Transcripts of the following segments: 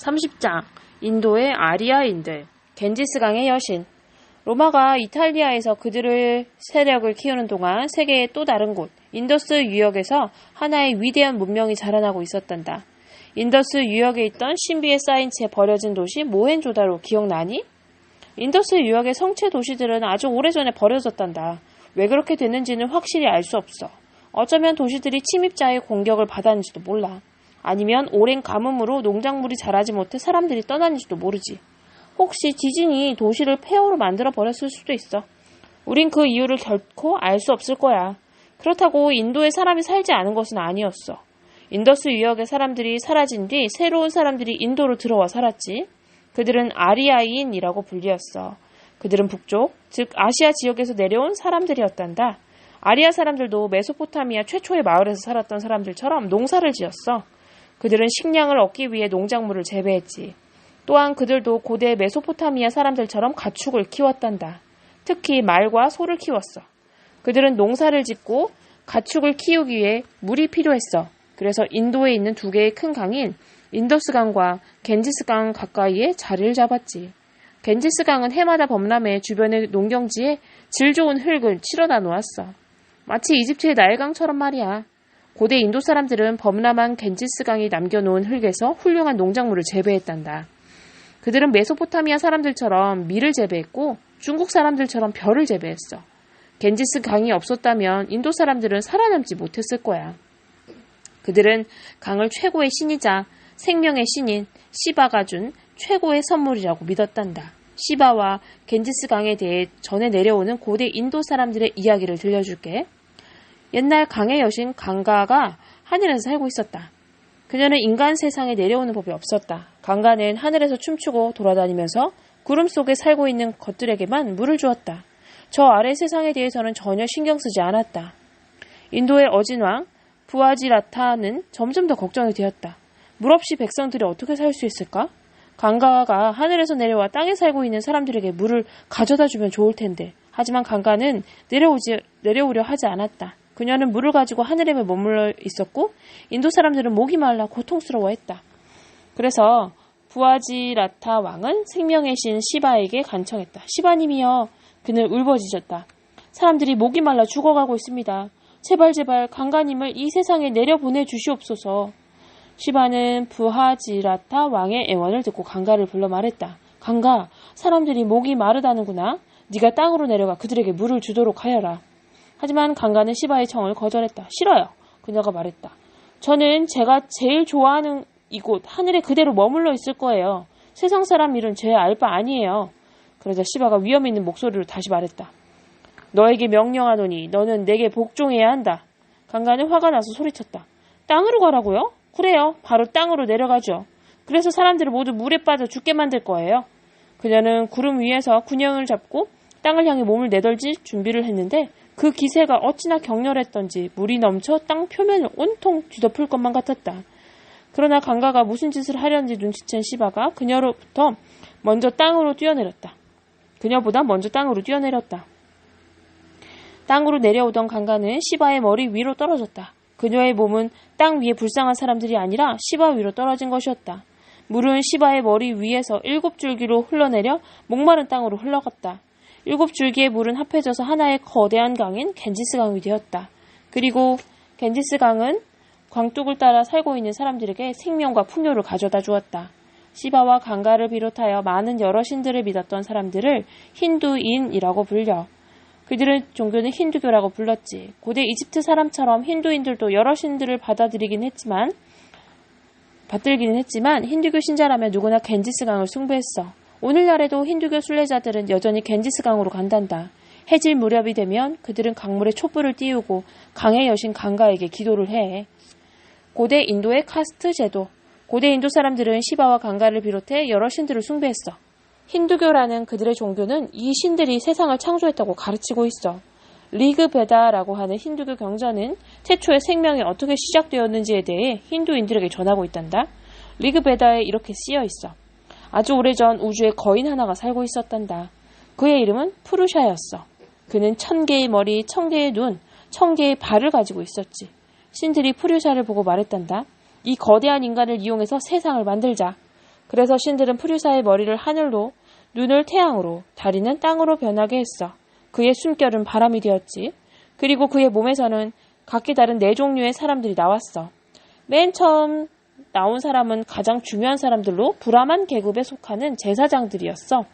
30장 인도의 아리아인들, 겐지스강의 여신. 로마가 이탈리아에서 그들의 세력을 키우는 동안 세계의 또 다른 곳, 인더스 유역에서 하나의 위대한 문명이 자라나고 있었단다. 인더스 유역에 있던 신비에 쌓인 채 버려진 도시 모헨조다로 기억나니? 인더스 유역의 성체 도시들은 아주 오래전에 버려졌단다. 왜 그렇게 됐는지는 확실히 알 수 없어. 어쩌면 도시들이 침입자의 공격을 받았는지도 몰라. 아니면 오랜 가뭄으로 농작물이 자라지 못해 사람들이 떠났는지도 모르지. 혹시 지진이 도시를 폐허로 만들어 버렸을 수도 있어. 우린 그 이유를 결코 알 수 없을 거야. 그렇다고 인도에 사람이 살지 않은 것은 아니었어. 인더스 유역의 사람들이 사라진 뒤 새로운 사람들이 인도로 들어와 살았지. 그들은 아리아인이라고 불리었어. 그들은 북쪽, 즉 아시아 지역에서 내려온 사람들이었단다. 아리아 사람들도 메소포타미아 최초의 마을에서 살았던 사람들처럼 농사를 지었어. 그들은 식량을 얻기 위해 농작물을 재배했지. 또한 그들도 고대 메소포타미아 사람들처럼 가축을 키웠단다. 특히 말과 소를 키웠어. 그들은 농사를 짓고 가축을 키우기 위해 물이 필요했어. 그래서 인도에 있는 두 개의 큰 강인 인더스강과 겐지스강 가까이에 자리를 잡았지. 겐지스강은 해마다 범람해 주변의 농경지에 질 좋은 흙을 치러다 놓았어. 마치 이집트의 나일강처럼 말이야. 고대 인도 사람들은 범람한 겐지스강이 남겨놓은 흙에서 훌륭한 농작물을 재배했단다. 그들은 메소포타미아 사람들처럼 밀을 재배했고 중국 사람들처럼 벼를 재배했어. 겐지스강이 없었다면 인도 사람들은 살아남지 못했을 거야. 그들은 강을 최고의 신이자 생명의 신인 시바가 준 최고의 선물이라고 믿었단다. 시바와 겐지스강에 대해 전해 내려오는 고대 인도 사람들의 이야기를 들려줄게. 옛날 강의 여신 강가가 하늘에서 살고 있었다. 그녀는 인간 세상에 내려오는 법이 없었다. 강가는 하늘에서 춤추고 돌아다니면서 구름 속에 살고 있는 것들에게만 물을 주었다. 저 아래 세상에 대해서는 전혀 신경 쓰지 않았다. 인도의 어진왕 부아지라타는 점점 더 걱정이 되었다. 물 없이 백성들이 어떻게 살 수 있을까? 강가가 하늘에서 내려와 땅에 살고 있는 사람들에게 물을 가져다 주면 좋을 텐데. 하지만 강가는 내려오려 하지 않았다. 그녀는 물을 가지고 하늘에 머물러 있었고 인도 사람들은 목이 말라 고통스러워했다. 그래서 부아지라타 왕은 생명의 신 시바에게 간청했다. 시바님이여, 그는 울부짖었다. 사람들이 목이 말라 죽어가고 있습니다. 제발 강가님을 이 세상에 내려보내 주시옵소서. 시바는 부하지라타 왕의 애원을 듣고 강가를 불러 말했다. 강가, 사람들이 목이 마르다는구나. 네가 땅으로 내려가 그들에게 물을 주도록 하여라. 하지만 강가는 시바의 청을 거절했다. 싫어요. 그녀가 말했다. 저는 제가 제일 좋아하는 이곳 하늘에 그대로 머물러 있을 거예요. 세상 사람 일은 제 알 바 아니에요. 그러자 시바가 위험 있는 목소리로 다시 말했다. 너에게 명령하노니 너는 내게 복종해야 한다. 강가는 화가 나서 소리쳤다. 땅으로 가라고요? 그래요. 바로 땅으로 내려가죠. 그래서 사람들을 모두 물에 빠져 죽게 만들 거예요. 그녀는 구름 위에서 균형을 잡고 땅을 향해 몸을 내덜질 준비를 했는데 그 기세가 어찌나 격렬했던지 물이 넘쳐 땅 표면을 온통 뒤덮을 것만 같았다. 그러나 강가가 무슨 짓을 하려는지 눈치챈 시바가 그녀보다 먼저 땅으로 뛰어내렸다. 땅으로 내려오던 강가는 시바의 머리 위로 떨어졌다. 그녀의 몸은 땅 위에 불쌍한 사람들이 아니라 시바 위로 떨어진 것이었다. 물은 시바의 머리 위에서 7줄기로 흘러내려 목마른 땅으로 흘러갔다. 7줄기의 물은 합해져서 하나의 거대한 강인 겐지스강이 되었다. 그리고 겐지스강은 광뚝을 따라 살고 있는 사람들에게 생명과 풍요를 가져다 주었다. 시바와 강가를 비롯하여 많은 여러 신들을 믿었던 사람들을 힌두인이라고 불려. 그들의 종교는 힌두교라고 불렀지. 고대 이집트 사람처럼 힌두인들도 여러 신들을 받들기는 했지만 힌두교 신자라면 누구나 겐지스강을 숭배했어. 오늘날에도 힌두교 순례자들은 여전히 겐지스강으로 간단다. 해질 무렵이 되면 그들은 강물에 촛불을 띄우고 강의 여신 강가에게 기도를 해. 고대 인도의 카스트 제도. 고대 인도 사람들은 시바와 강가를 비롯해 여러 신들을 숭배했어. 힌두교라는 그들의 종교는 이 신들이 세상을 창조했다고 가르치고 있어. 리그베다라고 하는 힌두교 경전은 태초의 생명이 어떻게 시작되었는지에 대해 힌두인들에게 전하고 있단다. 리그베다에 이렇게 쓰여 있어. 아주 오래전 우주에 거인 하나가 살고 있었단다. 그의 이름은 푸르샤였어. 그는 1000개의 머리, 1000개의 눈, 1000개의 발을 가지고 있었지. 신들이 푸르샤를 보고 말했단다. 이 거대한 인간을 이용해서 세상을 만들자. 그래서 신들은 프류사의 머리를 하늘로, 눈을 태양으로, 다리는 땅으로 변하게 했어. 그의 숨결은 바람이 되었지. 그리고 그의 몸에서는 각기 다른 4종류의 사람들이 나왔어. 맨 처음 나온 사람은 가장 중요한 사람들로 브라만 계급에 속하는 제사장들이었어.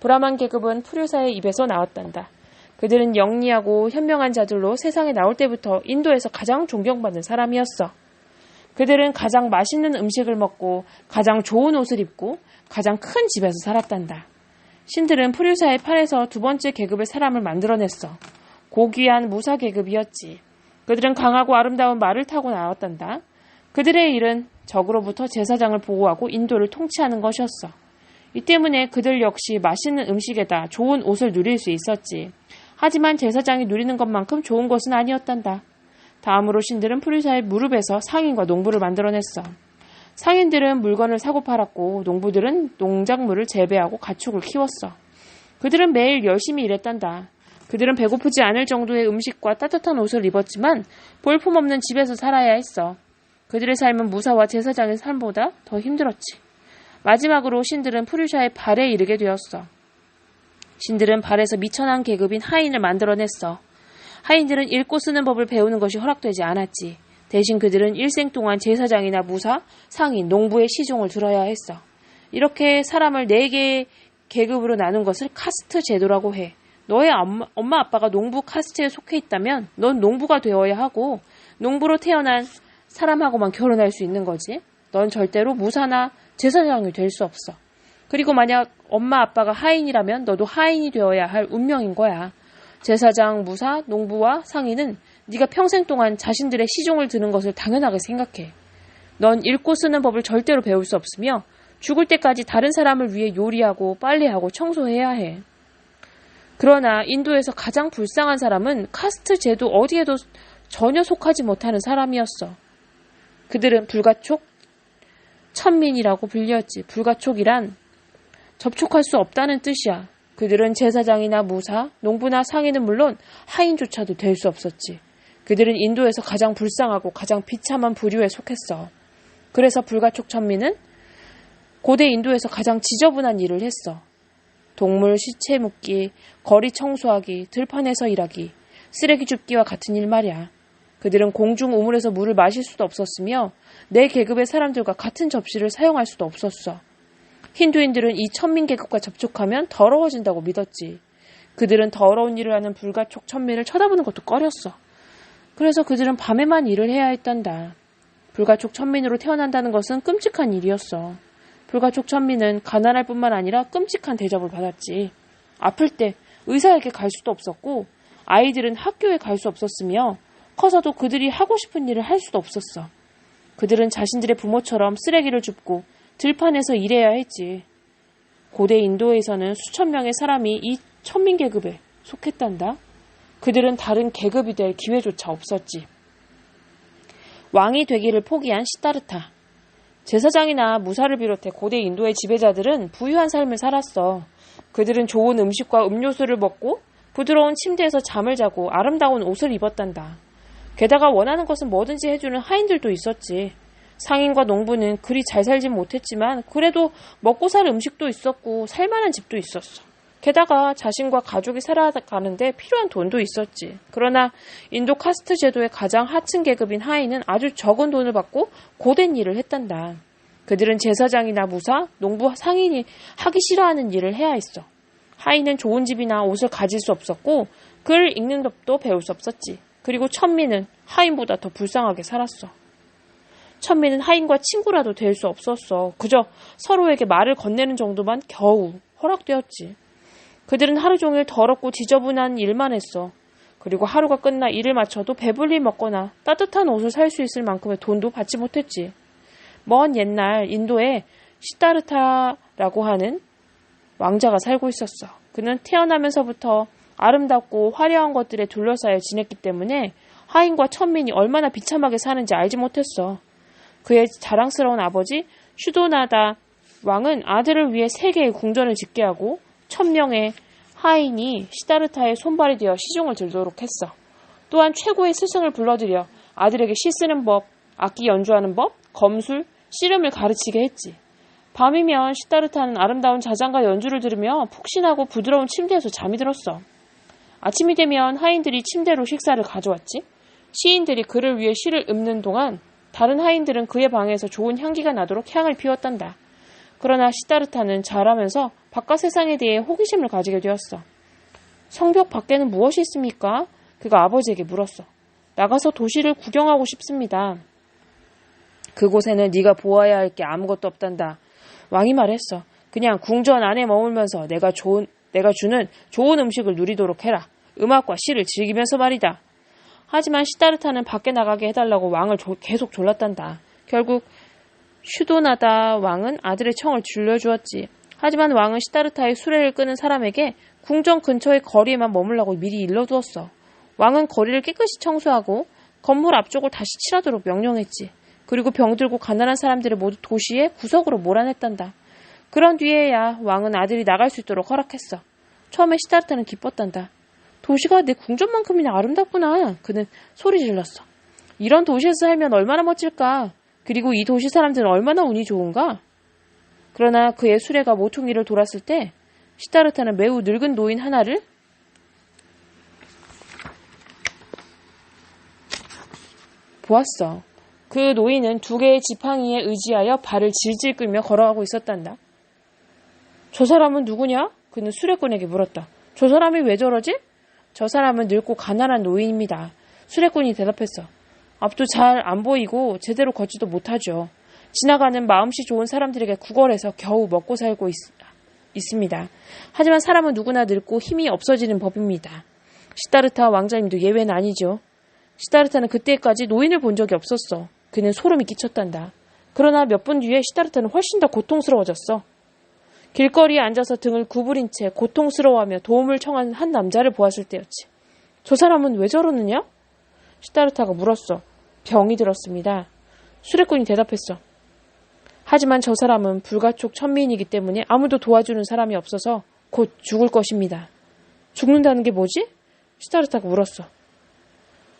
브라만 계급은 프류사의 입에서 나왔단다. 그들은 영리하고 현명한 자들로 세상에 나올 때부터 인도에서 가장 존경받는 사람이었어. 그들은 가장 맛있는 음식을 먹고 가장 좋은 옷을 입고 가장 큰 집에서 살았단다. 신들은 프류사의 팔에서 2번째 계급의 사람을 만들어냈어. 고귀한 무사 계급이었지. 그들은 강하고 아름다운 말을 타고 나왔단다. 그들의 일은 적으로부터 제사장을 보호하고 인도를 통치하는 것이었어. 이 때문에 그들 역시 맛있는 음식에다 좋은 옷을 누릴 수 있었지. 하지만 제사장이 누리는 것만큼 좋은 것은 아니었단다. 다음으로 신들은 프류사의 무릎에서 상인과 농부를 만들어냈어. 상인들은 물건을 사고 팔았고 농부들은 농작물을 재배하고 가축을 키웠어. 그들은 매일 열심히 일했단다. 그들은 배고프지 않을 정도의 음식과 따뜻한 옷을 입었지만 볼품없는 집에서 살아야 했어. 그들의 삶은 무사와 제사장의 삶보다 더 힘들었지. 마지막으로 신들은 프류사의 발에 이르게 되었어. 신들은 발에서 미천한 계급인 하인을 만들어냈어. 하인들은 읽고 쓰는 법을 배우는 것이 허락되지 않았지. 대신 그들은 일생 동안 제사장이나 무사, 상인, 농부의 시종을 들어야 했어. 이렇게 사람을 4개의 계급으로 나눈 것을 카스트 제도라고 해. 너의 엄마 아빠가 농부 카스트에 속해 있다면 넌 농부가 되어야 하고 농부로 태어난 사람하고만 결혼할 수 있는 거지. 넌 절대로 무사나 제사장이 될 수 없어. 그리고 만약 엄마 아빠가 하인이라면 너도 하인이 되어야 할 운명인 거야. 제사장, 무사, 농부와 상인은 네가 평생 동안 자신들의 시종을 드는 것을 당연하게 생각해. 넌 읽고 쓰는 법을 절대로 배울 수 없으며 죽을 때까지 다른 사람을 위해 요리하고 빨래하고 청소해야 해. 그러나 인도에서 가장 불쌍한 사람은 카스트 제도 어디에도 전혀 속하지 못하는 사람이었어. 그들은 불가촉, 천민이라고 불렸지. 불가촉이란 접촉할 수 없다는 뜻이야. 그들은 제사장이나 무사, 농부나 상인은 물론 하인조차도 될 수 없었지. 그들은 인도에서 가장 불쌍하고 가장 비참한 부류에 속했어. 그래서 불가촉 천민은 고대 인도에서 가장 지저분한 일을 했어. 동물 시체 묻기, 거리 청소하기, 들판에서 일하기, 쓰레기 줍기와 같은 일 말이야. 그들은 공중 우물에서 물을 마실 수도 없었으며 내 계급의 사람들과 같은 접시를 사용할 수도 없었어. 힌두인들은 이 천민 계급과 접촉하면 더러워진다고 믿었지. 그들은 더러운 일을 하는 불가촉 천민을 쳐다보는 것도 꺼렸어. 그래서 그들은 밤에만 일을 해야 했단다. 불가촉 천민으로 태어난다는 것은 끔찍한 일이었어. 불가촉 천민은 가난할 뿐만 아니라 끔찍한 대접을 받았지. 아플 때 의사에게 갈 수도 없었고 아이들은 학교에 갈 수 없었으며 커서도 그들이 하고 싶은 일을 할 수도 없었어. 그들은 자신들의 부모처럼 쓰레기를 줍고 들판에서 일해야 했지. 고대 인도에서는 수천 명의 사람이 이 천민 계급에 속했단다. 그들은 다른 계급이 될 기회조차 없었지. 왕이 되기를 포기한 시다르타. 제사장이나 무사를 비롯해 고대 인도의 지배자들은 부유한 삶을 살았어. 그들은 좋은 음식과 음료수를 먹고 부드러운 침대에서 잠을 자고 아름다운 옷을 입었단다. 게다가 원하는 것은 뭐든지 해주는 하인들도 있었지. 상인과 농부는 그리 잘 살진 못했지만 그래도 먹고 살 음식도 있었고 살만한 집도 있었어. 게다가 자신과 가족이 살아가는데 필요한 돈도 있었지. 그러나 인도 카스트 제도의 가장 하층 계급인 하인은 아주 적은 돈을 받고 고된 일을 했단다. 그들은 제사장이나 무사, 농부, 상인이 하기 싫어하는 일을 해야 했어. 하인은 좋은 집이나 옷을 가질 수 없었고 글 읽는 법도 배울 수 없었지. 그리고 천민은 하인보다 더 불쌍하게 살았어. 천민은 하인과 친구라도 될 수 없었어. 그저 서로에게 말을 건네는 정도만 겨우 허락되었지. 그들은 하루 종일 더럽고 지저분한 일만 했어. 그리고 하루가 끝나 일을 마쳐도 배불리 먹거나 따뜻한 옷을 살 수 있을 만큼의 돈도 받지 못했지. 먼 옛날 인도에 시다르타라고 하는 왕자가 살고 있었어. 그는 태어나면서부터 아름답고 화려한 것들에 둘러싸여 지냈기 때문에 하인과 천민이 얼마나 비참하게 사는지 알지 못했어. 그의 자랑스러운 아버지 슈도나다 왕은 아들을 위해 3개의 궁전을 짓게 하고 1000명의 하인이 시다르타의 손발이 되어 시종을 들도록 했어. 또한 최고의 스승을 불러들여 아들에게 시 쓰는 법, 악기 연주하는 법, 검술, 씨름을 가르치게 했지. 밤이면 시타르타는 아름다운 자장가 연주를 들으며 푹신하고 부드러운 침대에서 잠이 들었어. 아침이 되면 하인들이 침대로 식사를 가져왔지. 시인들이 그를 위해 시를 읊는 동안 다른 하인들은 그의 방에서 좋은 향기가 나도록 향을 피웠단다. 그러나 시타르타는 자라면서 바깥 세상에 대해 호기심을 가지게 되었어. 성벽 밖에는 무엇이 있습니까? 그가 아버지에게 물었어. 나가서 도시를 구경하고 싶습니다. 그곳에는 네가 보아야 할 게 아무것도 없단다. 왕이 말했어. 그냥 궁전 안에 머물면서 내가 주는 좋은 음식을 누리도록 해라. 음악과 시를 즐기면서 말이다. 하지만 시타르타는 밖에 나가게 해달라고 왕을 계속 졸랐단다. 결국 슈도나다 왕은 아들의 청을 줄여주었지. 하지만 왕은 시타르타의 수레를 끄는 사람에게 궁전 근처의 거리에만 머물라고 미리 일러두었어. 왕은 거리를 깨끗이 청소하고 건물 앞쪽을 다시 칠하도록 명령했지. 그리고 병들고 가난한 사람들을 모두 도시의 구석으로 몰아냈단다. 그런 뒤에야 왕은 아들이 나갈 수 있도록 허락했어. 처음에 시타르타는 기뻤단다. 도시가 내 궁전만큼이나 아름답구나. 그는 소리 질렀어. 이런 도시에서 살면 얼마나 멋질까. 그리고 이 도시 사람들은 얼마나 운이 좋은가. 그러나 그의 수레가 모퉁이를 돌았을 때 시타르타는 매우 늙은 노인 하나를 보았어. 그 노인은 두 개의 지팡이에 의지하여 발을 질질 끌며 걸어가고 있었단다. 저 사람은 누구냐? 그는 수레꾼에게 물었다. 저 사람이 왜 저러지? 저 사람은 늙고 가난한 노인입니다. 수레꾼이 대답했어. 앞도 잘 안 보이고 제대로 걷지도 못하죠. 지나가는 마음씨 좋은 사람들에게 구걸해서 겨우 먹고 살고 있습니다. 하지만 사람은 누구나 늙고 힘이 없어지는 법입니다. 시타르타 왕자님도 예외는 아니죠. 시타르타는 그때까지 노인을 본 적이 없었어. 그는 소름이 끼쳤단다. 그러나 몇 분 뒤에 시타르타는 훨씬 더 고통스러워졌어. 길거리에 앉아서 등을 구부린 채 고통스러워하며 도움을 청한 한 남자를 보았을 때였지. 저 사람은 왜 저러느냐? 시타르타가 물었어. 병이 들었습니다. 수레꾼이 대답했어. 하지만 저 사람은 불가촉 천민이기 때문에 아무도 도와주는 사람이 없어서 곧 죽을 것입니다. 죽는다는 게 뭐지? 시타르타가 물었어.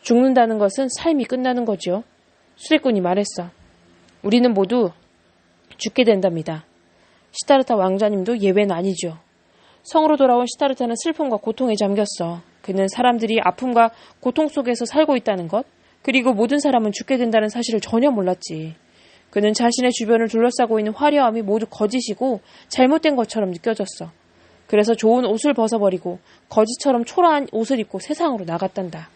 죽는다는 것은 삶이 끝나는 거지요. 수레꾼이 말했어. 우리는 모두 죽게 된답니다. 시타르타 왕자님도 예외는 아니죠. 성으로 돌아온 시타르타는 슬픔과 고통에 잠겼어. 그는 사람들이 아픔과 고통 속에서 살고 있다는 것, 그리고 모든 사람은 죽게 된다는 사실을 전혀 몰랐지. 그는 자신의 주변을 둘러싸고 있는 화려함이 모두 거짓이고 잘못된 것처럼 느껴졌어. 그래서 좋은 옷을 벗어버리고 거짓처럼 초라한 옷을 입고 세상으로 나갔단다.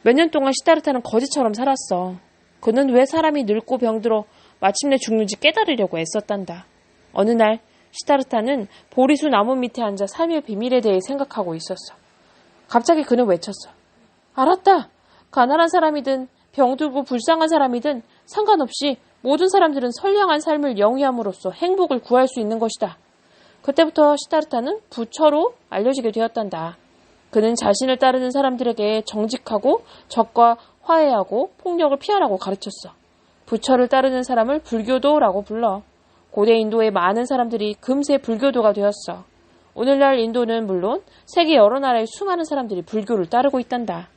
몇 년 동안 시타르타는 거짓처럼 살았어. 그는 왜 사람이 늙고 병들어 마침내 죽는지 깨달으려고 애썼단다. 어느 날 시타르타는 보리수 나무 밑에 앉아 삶의 비밀에 대해 생각하고 있었어. 갑자기 그는 외쳤어. 알았다. 가난한 사람이든 병들고 불쌍한 사람이든 상관없이 모든 사람들은 선량한 삶을 영위함으로써 행복을 구할 수 있는 것이다. 그때부터 시타르타는 부처로 알려지게 되었단다. 그는 자신을 따르는 사람들에게 정직하고 적과 화해하고 폭력을 피하라고 가르쳤어. 부처를 따르는 사람을 불교도라고 불러. 고대 인도의 많은 사람들이 금세 불교도가 되었어. 오늘날 인도는 물론 세계 여러 나라의 수많은 사람들이 불교를 따르고 있단다.